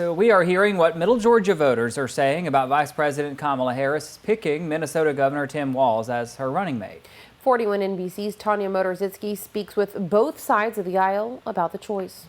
So we are hearing what Middle Georgia voters are saying about Vice President Kamala Harris picking Minnesota Governor Tim Walz as her running mate. 41 NBC's Tanya Motorzitsky speaks with both sides of the aisle about the choice.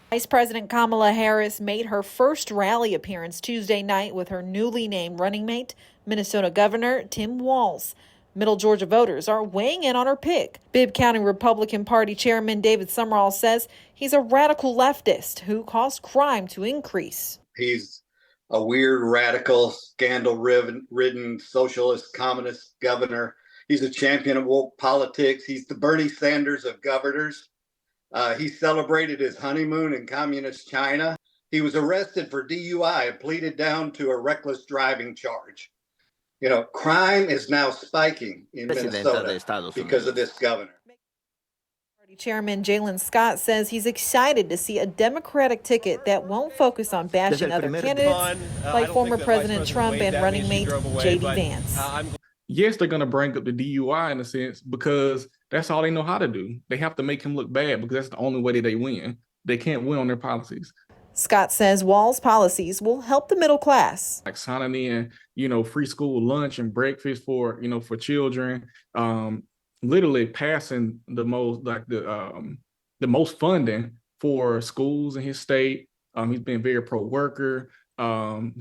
Vice President Kamala Harris made her first rally appearance Tuesday night with her newly named running mate, Minnesota Governor Tim Walz. Middle Georgia voters are weighing in on her pick. Bibb County Republican Party Chairman David Summerall says he's a radical leftist who caused crime to increase. He's a weird, radical, scandal-ridden, socialist, communist governor. He's a champion of woke politics. He's the Bernie Sanders of governors. He celebrated his honeymoon in communist China. He was arrested for DUI and pleaded down to a reckless driving charge. You know, crime is now spiking in Minnesota because of this governor. Party Chairman Jalen Scott says he's excited to see a Democratic ticket that won't focus on bashing other candidates like former President Trump and running mate J.D. Vance. Yes, they're going to bring up the DUI in a sense because that's all they know how to do. They have to make him look bad because that's the only way that they win. They can't win on their policies. Scott says Walz's policies will help the middle class. Like signing in, free school lunch and breakfast for children, literally passing the most funding for schools in his state. He's been very pro-worker.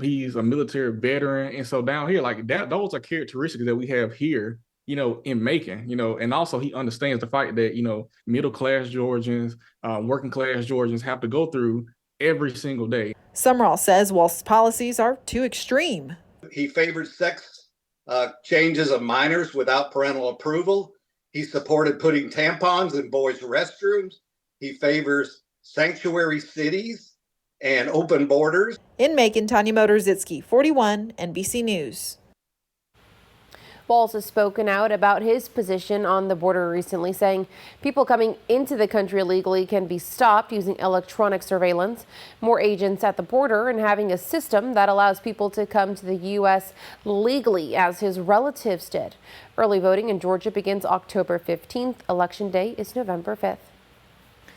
He's a military veteran. And so down here, like that, those are characteristics that we have here, in Macon, and also he understands the fact that, middle-class Georgians, working-class Georgians have to go through every single day. Summerall says Walz's policies are too extreme. He favors sex changes of minors without parental approval. He supported putting tampons in boys' restrooms. He favors sanctuary cities and open borders. In Macon, Tanya Motorzitsky, 41 NBC News. Walz has spoken out about his position on the border recently, saying people coming into the country illegally can be stopped using electronic surveillance, more agents at the border, and having a system that allows people to come to the U.S. legally, as his relatives did. Early voting in Georgia begins October 15th. Election Day is November 5th.